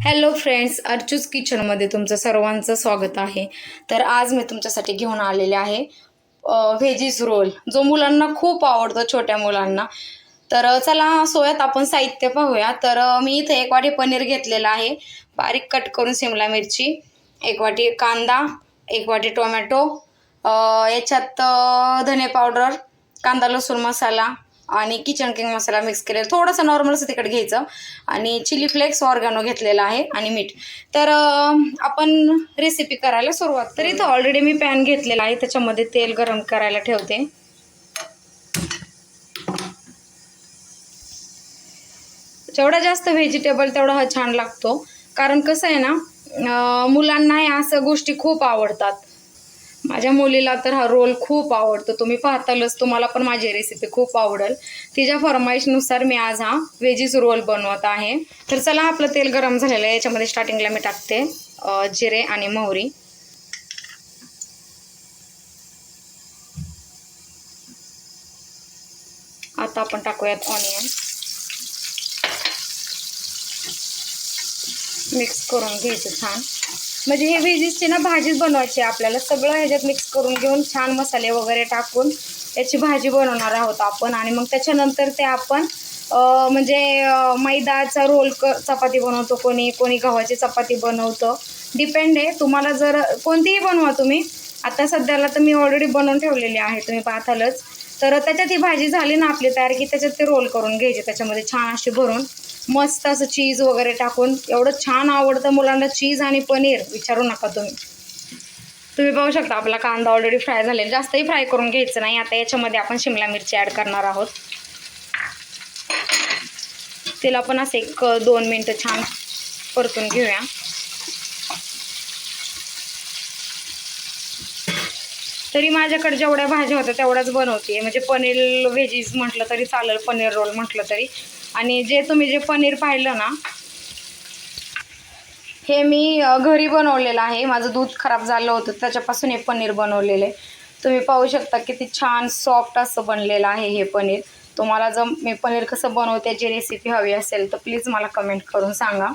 Hello friends, अर्चूज किचनमध्ये तुमचं सर्वांचं स्वागत आहे. तर आज मी तुमच्यासाठी घेऊन आलेले आहे व्हेजीज रोल, जो मुलांना खूप आवडतो, छोट्या मुलांना. तर चला सोयात आपण साहित्य पाहूया. तर मी इथे 1 वाटी पनीर घेतलेलं आहे, बारीक कट करून शिमला मिरची, 1 वाटी कांदा, 1 वाटी टोमॅटो, याच्यात धने पावडर, कांदा लसूण मसाला आणि किचन किंग मसाला मिक्स केलेला, थोडंसं नॉर्मलचं तिखट घ्यायचं आणि चिली फ्लेक्स ऑर्गॅनो घेतलेला आहे आणि मीठ. तर आपण रेसिपी करायला सुरुवात. तर इथं ऑलरेडी मी पॅन घेतलेला आहे, त्याच्यामध्ये तेल गरम करायला ठेवते. जेवढा जास्त व्हेजिटेबल तेवढा हा छान लागतो, कारण कसं आहे ना, मुलांना या असं गोष्टी खूप आवडतात. माझ्या मुलीला तर हा रोल खूप आवडतो. तुम्ही पाहतालच, तुम्हाला पण माझी रेसिपी खूप आवडेल. तिच्या फरमाईशनुसार मी आज हा व्हेजीज रोल बनवत आहे. तर चला, आपलं तेल गरम झालेलं आहे, याच्यामध्ये स्टार्टिंगला मी टाकते जिरे आणि मोहरी. आता आपण टाकूयात ऑनियन. मिक्स करून घ्यायचं छान. म्हणजे हे व्हेजीसची ना भाजीच बनवायची आहे आपल्याला. सगळं ह्याच्यात मिक्स करून घेऊन छान मसाले वगैरे टाकून याची भाजी बनवणार आहोत आपण. आणि मग त्याच्यानंतर ते आपण म्हणजे मैदाचा रोल चपाती बनवतो, कोणी कोणी गव्हाची चपाती बनवतं, डिपेंड आहे. तुम्हाला जर कोणतीही बनवा तुम्ही. आता सध्याला तर मी ऑलरेडी बनवून ठेवलेली आहे, तुम्ही पाहतालच. तर त्याच्यात ही भाजी झाली ना आपली तयार, की त्याच्यात ते रोल करून घ्यायचे, त्याच्यामध्ये छान अशी भरून मस्त असं चीज वगैरे टाकून. एवढं छान आवडतं मुलांना चीज आणि पनीर, विचारू नका तुम्ही. तुम्ही पाहू शकता आपला कांदा ऑलरेडी फ्राय झालेला, जास्तही फ्राय करून घ्यायचं नाही. आता याच्यामध्ये आपण शिमला मिरची ॲड करणार आहोत. तिला पण असं 1-2 मिनटं छान परतून घेऊया. तरी माझ्याकडे जेवढ्या भाज्या होत्या तेवढ्याच बनवते. म्हणजे पनीर व्हेजीज म्हटलं तरी चालेल, पनीर रोल म्हटलं तरी. आणि तुम्ही जे पनीर पाहिलं ना, हे मी घरी बनवलेलं आहे. माझं दूध खराब झालं होतं, त्याच्यापासून हे पनीर बनवलेलं आहे. तुम्ही पाहू शकता किती छान सॉफ्ट असं बनलेलं आहे हे पनीर. तुम्हाला जर मी पनीर कसं बनवते याची रेसिपी हवी असेल तर प्लीज मला कमेंट करून सांगा.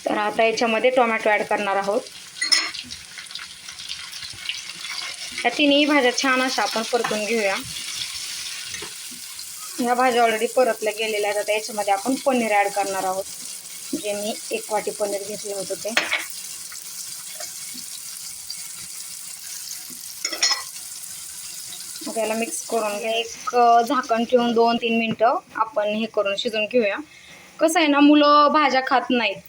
तर आता याच्यामध्ये टोमॅटो ॲड करणार आहोत. या तिन्ही भाज्या छान अशा आपण परतून घेऊया. ह्या भाज्या ऑलरेडी परतल्या गेलेल्या आहेत. आता याच्यामध्ये आपण पनीर ॲड करणार आहोत, जे मी 1 वाटी पनीर घेतलं होतं ते. त्याला मिक्स करून घ्या. एक झाकण ठेवून 2-3 मिनटं आपण हे करून शिजून घेऊया. कसं आहे ना, मुलं भाज्या खात नाहीत.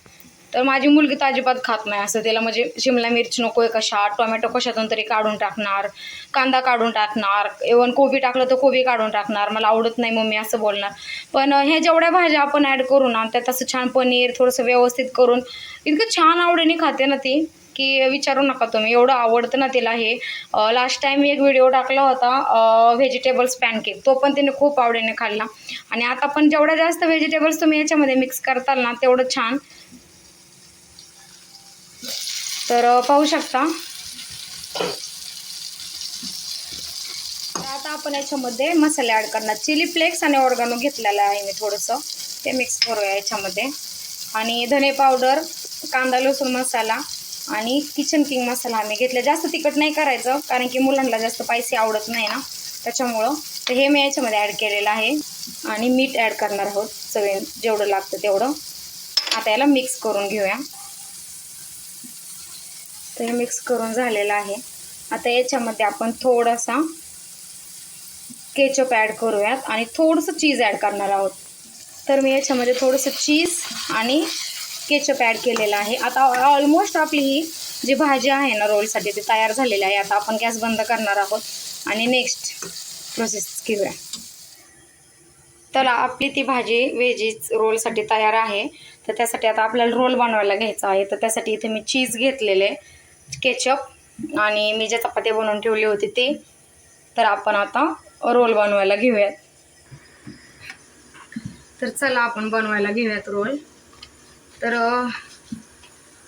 तर माझी मुलगी तर अजिबात खात नाही असं. तिला म्हणजे शिमला मिरची नको आहे कशात, टोमॅटो कशातून तरी काढून टाकणार, कांदा काढून टाकणार, इव्हन कोबी टाकलं तर कोबी काढून टाकणार, मला आवडत नाही मम्मी असं बोलणार. पण ह्या जेवढ्या भाज्या आपण ॲड करू ना, त्यात असं छान पनीर थोडंसं व्यवस्थित करून इतकं छान आवडीने खाते ना ती, की विचारू नका तुम्ही. एवढं आवडतं ना तिला हे. लास्ट टाईम मी एक व्हिडिओ टाकला होता व्हेजिटेबल्स पॅनकेक, तो पण तिने खूप आवडीने खाल्ला. आणि आता पण जेवढ्या जास्त व्हेजिटेबल्स तुम्ही याच्यामध्ये मिक्स करताल ना, तेवढं छान. तर पाहू शकता. आता आपण याच्यामध्ये मसाले ॲड करणार. चिली फ्लेक्स आणि ऑर्गॅनो घेतलेला आहे मी थोडंसं, ते मिक्स करूया याच्यामध्ये. आणि धने पावडर, कांदा लसूण मसाला आणि किचन किंग मसाला आम्ही घेतला. जास्त तिखट नाही करायचं, कारण की मुलांना जास्त स्पायसी आवडत नाही ना, त्याच्यामुळं. तर हे मी याच्यामध्ये ॲड केलेलं आहे. आणि मीठ ॲड करणार आहोत चवीने जेवढं लागतं तेवढं. आता याला मिक्स करून घेऊया. तर हे मिक्स करून झालेलं आहे. आता याच्यामध्ये आपण थोडासा केचप ॲड करूयात आणि थोडंसं चीज ॲड करणार आहोत. तर मी याच्यामध्ये थोडंसं चीज आणि केचप ॲड केलेलं आहे. आता ऑलमोस्ट आपली ही जी भाजी आहे ना रोलसाठी, ती तयार झालेली आहे. आता आपण गॅस बंद करणार आहोत आणि नेक्स्ट प्रोसेस घेऊया. तर आपली ती भाजी व्हेजीज रोलसाठी तयार आहे. तर त्यासाठी आता आपल्याला रोल बनवायला घ्यायचा आहे. तर त्यासाठी इथे मी चीज घेतलेले, केचप आणि मी जे चपाती बनवून ठेवली होती ते. तर आपण आता रोल बनवायला घेऊयात. तर चला आपण बनवायला घेऊयात रोल. तर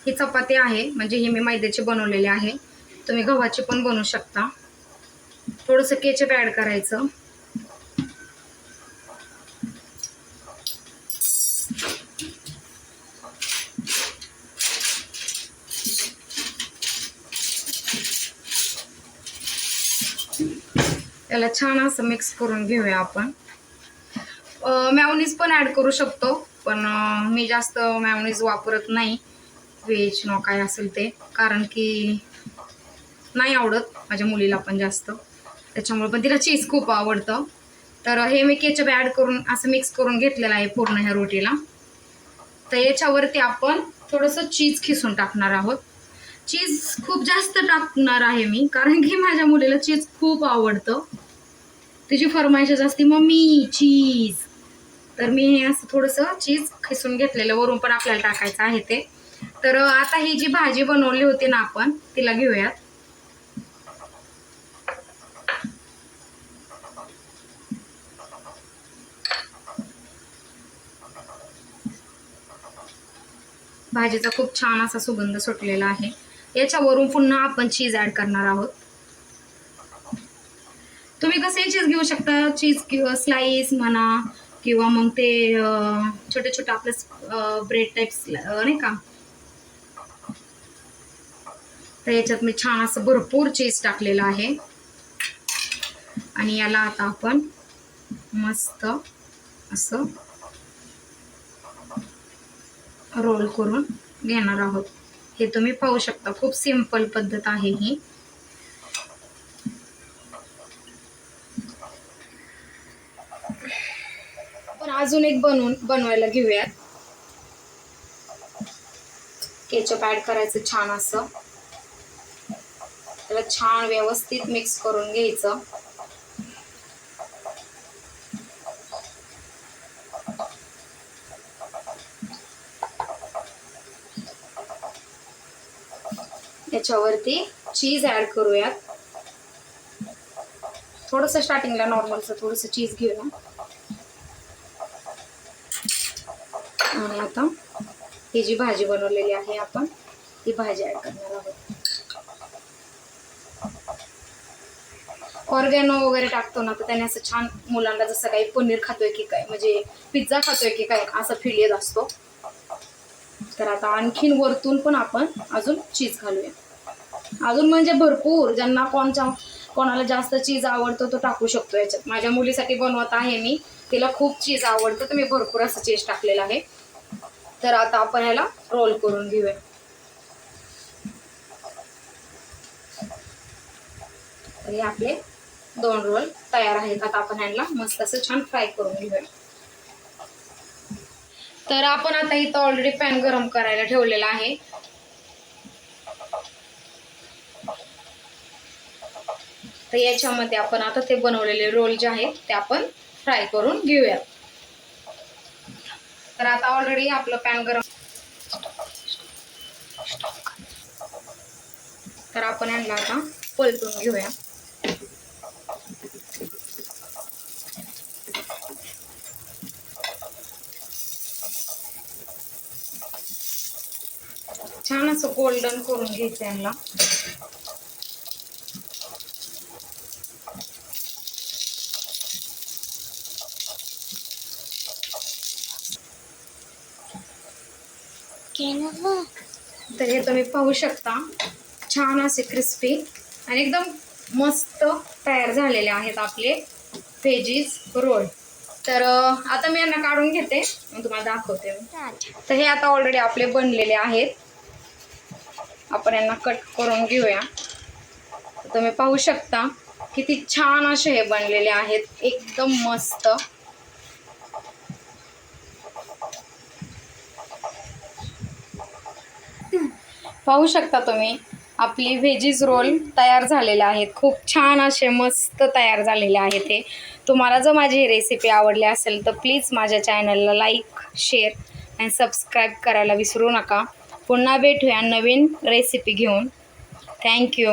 ही चपाती आहे, म्हणजे ही मी मैद्याची बनवलेली आहे. तुम्ही गव्हाची पण बनवू शकता. थोडंसं केचप ॲड करायचं. याला छान असं मिक्स करून घेऊया आपण. मॅयोनीज पण ॲड करू शकतो, पण मी जास्त मॅयोनीज वापरत नाही, व्हेज न काय असेल ते, कारण की नाही आवडत माझ्या मुलीला पण जास्त, त्याच्यामुळे. पण तिला चीज खूप आवडतं. तर हे मी केचप ॲड करून असं मिक्स करून घेतलेलं आहे पूर्ण ह्या रोटीला. तर याच्यावरती आपण थोडंसं चीज खिसून टाकणार आहोत. चीज खूप जास्त टाकणार आहे मी, कारण की माझ्या मुलीला चीज खूप आवडतं. तिची फरमाईश असते मम्मी चीज. तर मी हे असं थोडंसं चीज खिसून घेतलेलं, वरून पण आपल्याला टाकायचं आहे ते. तर आता ही जी भाजी बनवली होती ना आपण, तिला घेऊयात. भाजीचा खूप छान असा सुगंध सुटलेला आहे. याच्यावरून पुन्हा आपण चीज ॲड करणार आहोत. तुम्ही कसे चीज घेऊ शकता, चीज किंवा स्लाइस म्हणा, किंवा मग ते छोटे छोटे आपले ब्रेड टाइप्स नाही का. तर याच्यात मी छान असं भरपूर चीज टाकलेलं आहे. आणि याला आता आपण मस्त असं रोल करून घेणार आहोत. हे तुम्ही पाहू शकता, खूप सिंपल पद्धत आहे ही. पण अजून एक बनवायला घेऊयात. केचप ॲड करायचं छान असं, त्याला छान व्यवस्थित मिक्स करून घ्यायचं. याच्यावरती चीज ॲड करूयात. थोडंसं स्टार्टिंगला नॉर्मलचं थोडंसं चीज घेऊया. आणि आता ही जी भाजी बनवलेली आहे आपण, ती भाजी ॲड करणार आहोत. ऑर्गॅनो वगैरे टाकतो ना, तर त्याने असं छान मुलांना जसं काही पनीर खातोय की काय, म्हणजे पिझ्झा खातोय की काय असा फील येत असतो. तर आता आणखीन वरतून पण आपण अजून चीज घालूया. अजून म्हणजे भरपूर, ज्यांना कोणाला जास्त चीज आवडतं तो टाकू शकतो याच्यात. माझ्या मुलीसाठी बनवत आहे मी, तिला खूप चीज आवडतं, तर मी भरपूर असं चीज टाकलेलं आहे. तर आता आपण ह्याला रोल करून घेऊया. तर हे आपले 2 रोल तयार आहेत. आता आपण ह्याला मस्त असं छान फ्राय करून घेऊया. तर आपण आता इथं ऑलरेडी पॅन गरम करायला ठेवलेला आहे. तर याच्यामध्ये आपण आता ते बनवलेले रोल जे आहेत ते आपण फ्राय करून घेऊया. तर आता ऑलरेडी आपलं पॅन गरम, तर आपण यांना आता पलटून घेऊया. छान असं गोल्डन करून घ्यायचं यांना. तर हे तुम्ही पाहू शकता, छान असे क्रिस्पी आणि एकदम मस्त तयार झालेले आहेत आपले व्हेजीज रोल. तर आता मी यांना काढून घेते, मग तुम्हाला दाखवते. तर हे आता ऑलरेडी आपले बनलेले आहेत. आपण यांना कट करून घेऊया. तुम्ही पाहू शकता किती छान असे हे बनलेले आहेत, एकदम मस्त. पाहू शकता तुम्ही, आपली व्हेजीज रोल तयार झालेले आहेत. खूप छान असे मस्त तयार झालेले आहेत हे. तुम्हाला जर माझी ही रेसिपी आवडली असेल तर प्लीज माझ्या चॅनलला लाईक, शेअर आणि सबस्क्राईब करायला विसरू नका. पुन्हा भेटूया नवीन रेसिपी घेऊन. थँक्यू.